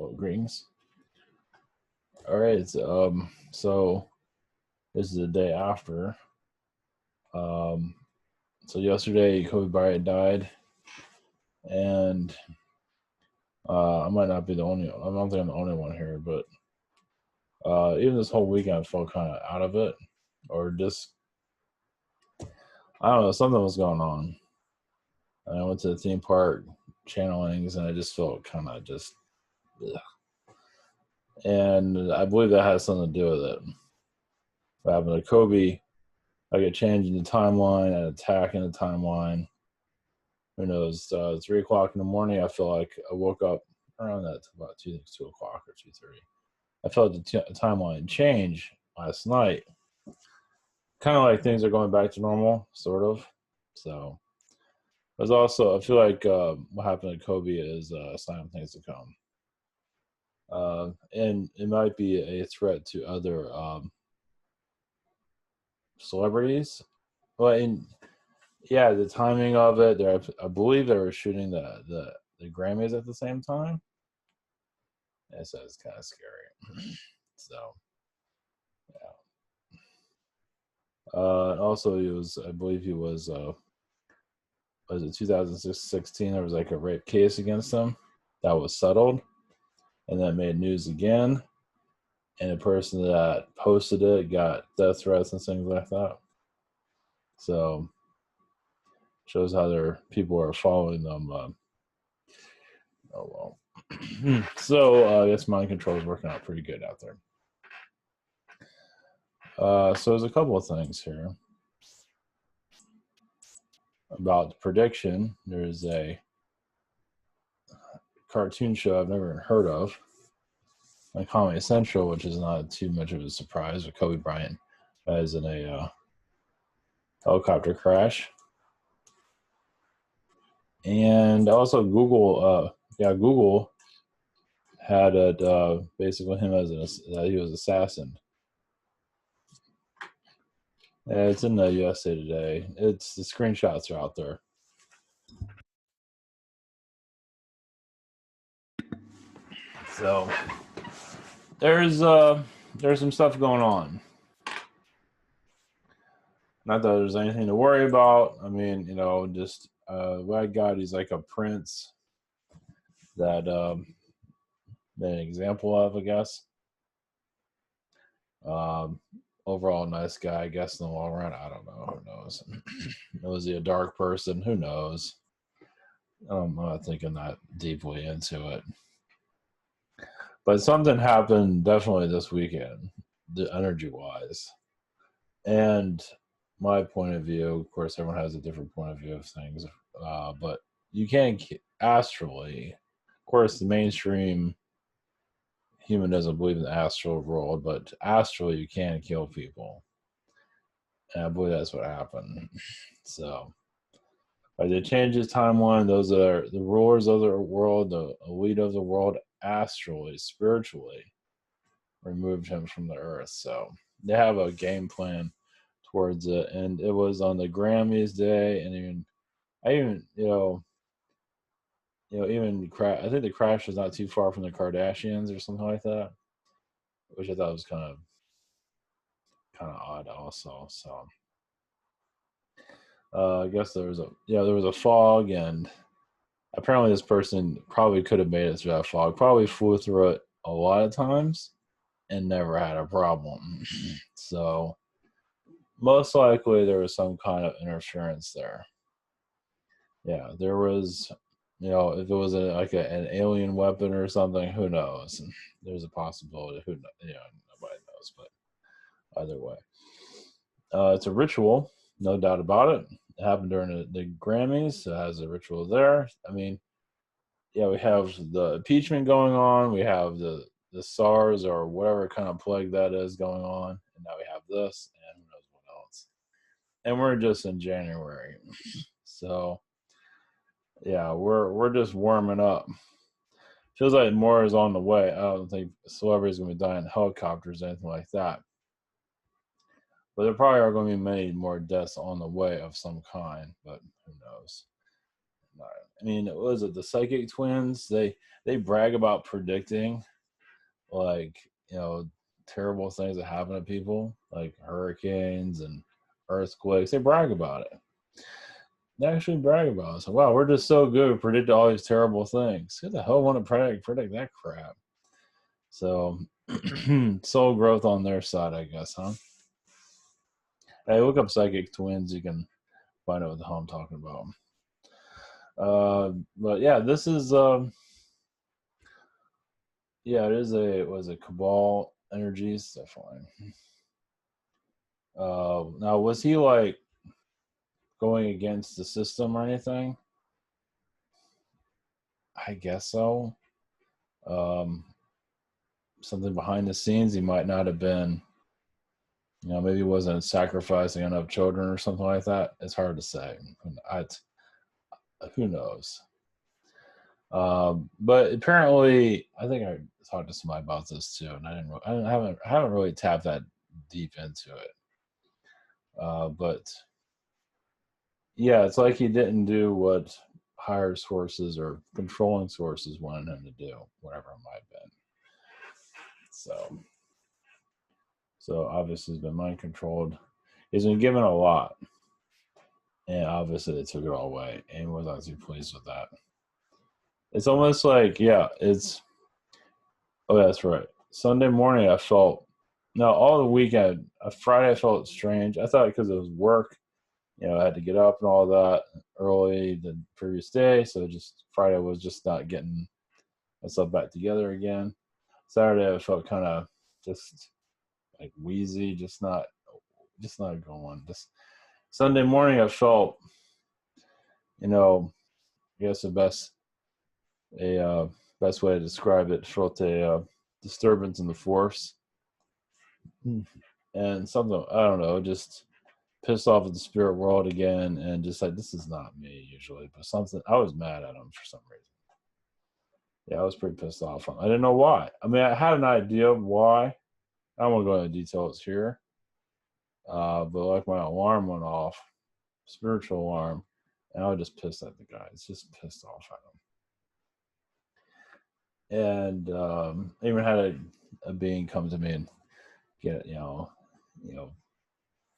Well, greetings. All right. So this is the day after. So yesterday, Kobe Bryant died, and I might not be the only. I don't think I'm the only one here, but even this whole weekend, I felt kind of out of it, or just I don't know, something was going on. And I went to the theme park channelings, and I just felt kind of just. Ugh. And I believe that has something to do with it. What happened to Kobe? Like a change in the timeline, an attack in the timeline. Who knows? 3 o'clock in the morning, I feel like I woke up around that about 2 o'clock or 2:30. I felt the timeline change last night. Kind of like things are going back to normal, sort of. So, there's also, I feel like what happened to Kobe is a sign of things to come. And it might be a threat to other celebrities. Well, yeah, the timing of it. I believe they were shooting the Grammys at the same time. Yeah, so it's kind of scary. So, yeah. Also, I believe he was it 2016? There was like a rape case against him that was settled, and that made news again. And the person that posted it got death threats and things like that. So, shows how their people are following them. Oh well. So I guess mind control is working out pretty good out there. So there's a couple of things here about the prediction. There's a cartoon show I've never heard of on Comedy Central, which is not too much of a surprise, with Kobe Bryant as in a helicopter crash. And also Google had it basically him as that he was assassin. Yeah, it's in the USA Today. The screenshots are out there. So there's some stuff going on. Not that there's anything to worry about. I mean, just what I got, he's like a prince that an example of, I guess. Overall nice guy, I guess, in the long run. I don't know. Who knows? Was he a dark person? Who knows? I'm not thinking that deeply into it. But something happened definitely this weekend, energy-wise. And my point of view, of course, everyone has a different point of view of things, but you can't astrally. Of course, the mainstream human doesn't believe in the astral world, but astrally, you can kill people. And I believe that's what happened. So, like, they changed his timeline. Those are the rulers of the world, the elite of the world, astrally, spiritually, removed him from the earth. So, they have a game plan towards it. And it was on the Grammys day. And even I think the crash was not too far from the Kardashians or something like that, which I thought was kind of odd also. So I guess there was a fog, and apparently this person probably could have made it through that fog, probably flew through it a lot of times and never had a problem. So most likely there was some kind of interference there. Yeah, there was, if it was an alien weapon or something, who knows? There's a possibility. Nobody knows, but either way. It's a ritual, no doubt about it. It happened during the Grammys. It has a ritual there. I mean, yeah, we have the impeachment going on. We have the SARS or whatever kind of plague that is going on. And now we have this, and who knows what else. And we're just in January. So, yeah, we're just warming up. Feels like more is on the way. I don't think celebrities are going to be dying in helicopters or anything like that. But there probably are going to be many more deaths on the way of some kind, but who knows? I mean, what was it the psychic twins? They brag about predicting, like, terrible things that happen to people, like hurricanes and earthquakes. They brag about it. They actually brag about it. So, wow, we're just so good at predicting all these terrible things. Who the hell want to predict that crap? So, soul growth on their side, I guess, huh? Hey, look up psychic twins. You can find out what the hell I'm talking about. But yeah, this is yeah, it was a cabal energies, definitely. Now was he like going against the system or anything? I guess so. Um, Something behind the scenes, he might not have been. Maybe he wasn't sacrificing enough children or something like that. It's hard to say. Who knows? But apparently, I think I talked to somebody about this too, and I haven't really tapped that deep into it. But yeah, it's like he didn't do what higher sources or controlling sources wanted him to do, whatever it might have been. So obviously he's been mind controlled. He's been given a lot, and obviously they took it all away, and he wasn't too pleased with that. It's almost like, yeah, it's. Oh, that's right. Sunday morning, I felt. No, all the weekend, Friday, I felt strange. I thought because it was work, I had to get up and all that early the previous day. So just Friday was just not getting myself back together again. Saturday, I felt kind of just like wheezy, just not going. Just Sunday morning, I felt, I guess a best way to describe it, felt a disturbance in the force, and something, I don't know, just pissed off at the spirit world again, and just like, this is not me usually, but something, I was mad at him for some reason. Yeah, I was pretty pissed off. I didn't know why. I mean, I had an idea of why. I don't want to go into details here, but like my alarm went off, spiritual alarm, and I was just pissed at the guy. It's just pissed off at him. And I even had a being come to me and get,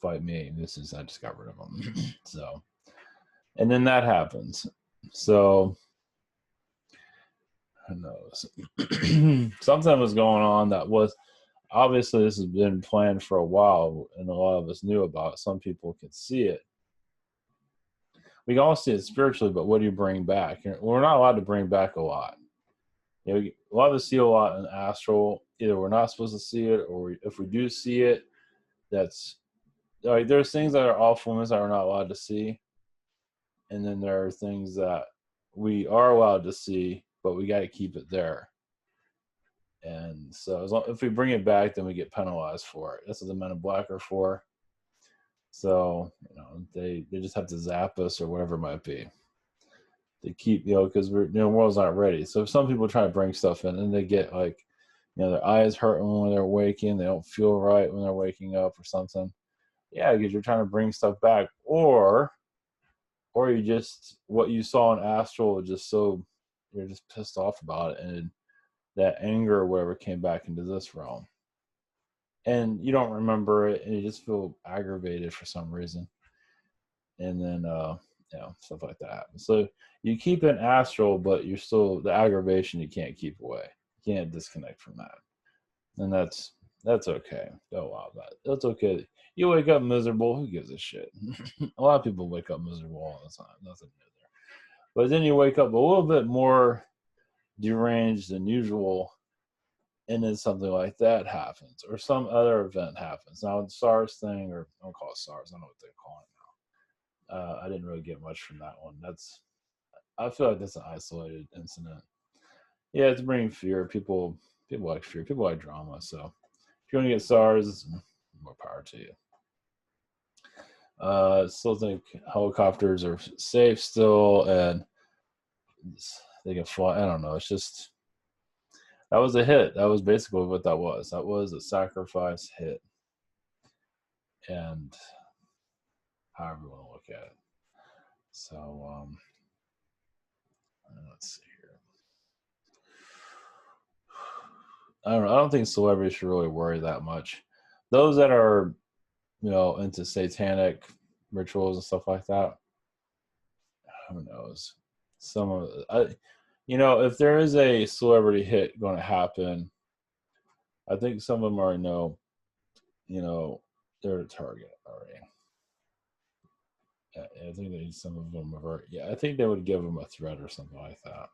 fight me. I just got rid of him. So, and then that happens. So, who knows? Something was going on that was obviously, this has been planned for a while, and a lot of us knew about it. Some people could see it. We can all see it spiritually, but what do you bring back? We're not allowed to bring back a lot. A lot of us see a lot in astral. Either we're not supposed to see it, or if we do see it, that's like, there's things that are off limits that we're not allowed to see, and then there are things that we are allowed to see, but we got to keep it there. And so, if we bring it back, then we get penalized for it. That's what the Men in Black are for. So they just have to zap us or whatever it might be to keep, because we're, the world's not ready. So if some people try to bring stuff in and they get like, their eyes hurting when they're waking, they don't feel right when they're waking up or something. Yeah, because you're trying to bring stuff back, or you just, what you saw in astral is just so, you're just pissed off about it, and that anger or whatever came back into this realm, and you don't remember it, and you just feel aggravated for some reason, and then stuff like that happens. So you keep it astral, but you're still, the aggravation you can't keep away. You can't disconnect from that, and that's okay. Don't allow that. That's okay. You wake up miserable. Who gives a shit? A lot of people wake up miserable all the time. Nothing new there. But then you wake up a little bit more deranged than usual, and then something like that happens, or some other event happens. Now, the SARS thing, or I don't call it SARS. I don't know what they call it now. I didn't really get much from that one. I feel like that's an isolated incident. Yeah, it's bringing fear. People like fear. People like drama. So if you want to get SARS, more power to you. Still think helicopters are safe still, and they can fly. I don't know. It's just, that was a hit. That was basically what that was. That was a sacrifice hit, and however you want to look at it. So Let's see here. I don't know. I don't think celebrities should really worry that much. Those that are, into satanic rituals and stuff like that, who knows? Some of if there is a celebrity hit going to happen, I think some of them already know, they're a target already. Yeah, I think some of them are. Yeah, I think they would give them a threat or something like that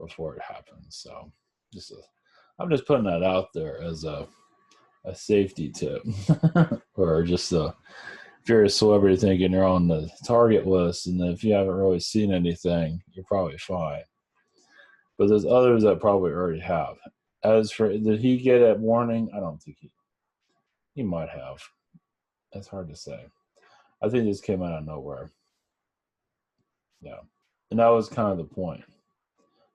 before it happens. So, I'm just putting that out there as a safety tip, or just if you're a celebrity thinking you're on the target list, and if you haven't really seen anything, you're probably fine. But there's others that probably already have. As for did he get a warning? I don't think he might have. That's hard to say. I think this came out of nowhere. Yeah, and that was kind of the point.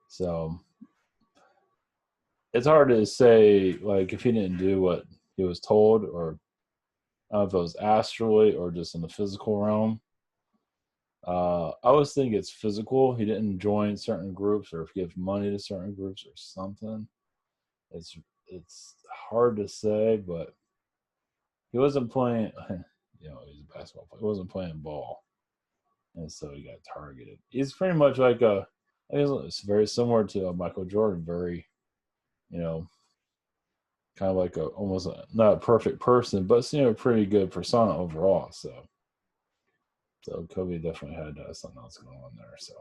So it's hard to say, like, if he didn't do what he was told, or I don't know if it was astrally or just in the physical realm. I always think it's physical. He didn't join certain groups or give money to certain groups or something. It's hard to say, but he wasn't playing. He's a basketball player. He wasn't playing ball, and so he got targeted. He's pretty much like it's very similar to Michael Jordan. Very, kind of like almost not a perfect person, but a pretty good persona overall. So Kobe definitely had something else going on there. So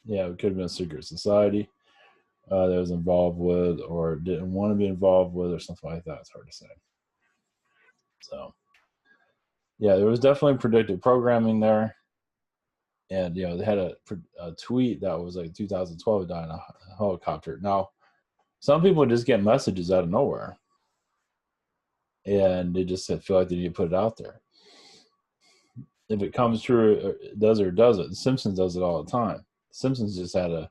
yeah, it could have been a secret society that was involved with, or didn't want to be involved with, or something like that. It's hard to say. So yeah, there was definitely predictive programming there, and they had a tweet that was like 2012 died in a helicopter. Now, some people just get messages out of nowhere, and they just feel like they need to put it out there. If it comes true, it does or doesn't. The Simpsons does it all the time. The Simpsons just had an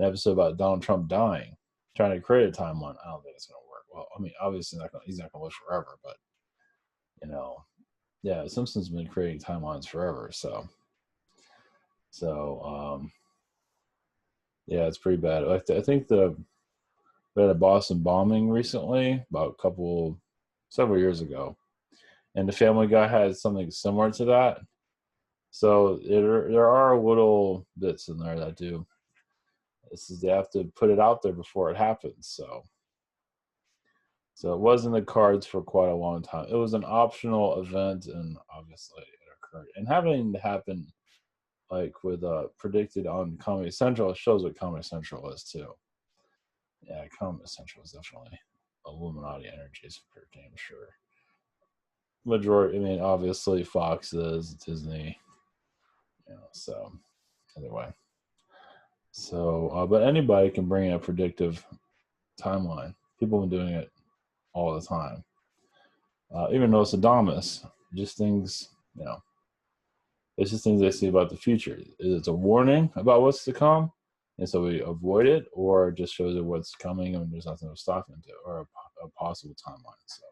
episode about Donald Trump dying, trying to create a timeline. I don't think it's going to work. Well, I mean, obviously he's not going to live forever, but yeah, The Simpsons have been creating timelines forever. So yeah, it's pretty bad. I think we had a Boston bombing recently, about several years ago, and the Family Guy had something similar to that. So there are little bits in there that do. They have to put it out there before it happens. So it was in the cards for quite a long time. It was an optional event, and obviously it occurred. And having to happen, like with predicted on Comedy Central, it shows what Comedy Central is too. Yeah, Comedy Central is definitely Illuminati energies, pretty damn sure. Majority, I mean, obviously Fox is, Disney, so anyway. So, but anybody can bring in a predictive timeline. People have been doing it all the time. Even Nostradamus, just things, it's just things they see about the future. It's a warning about what's to come, and so we avoid it, or it just shows it what's coming and there's nothing to stop into, or a possible timeline. So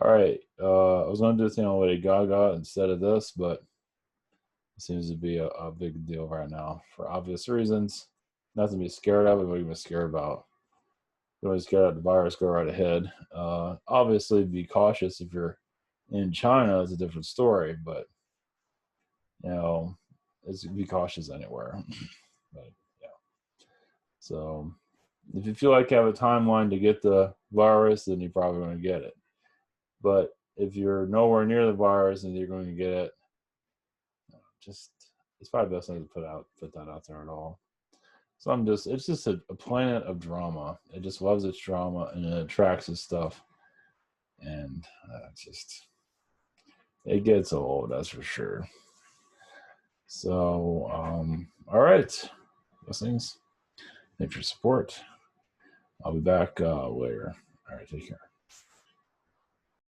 all right. I was going to do a thing on Lady Gaga instead of this, but it seems to be a big deal right now for obvious reasons. Nothing to be scared of. What are you even scared about? You're always scared of the virus, go right ahead. Obviously, be cautious if you're in China. It's a different story, but be cautious anywhere. But yeah. So if you feel like you have a timeline to get the virus, then you're probably going to get it. But if you're nowhere near the virus and you're going to get it, it's probably best not to put that out there at all. So it's just a planet of drama. It just loves its drama and it attracts its stuff. And it gets old, that's for sure. So, all right. Those things. Thanks for your support. I'll be back later. All right, take care.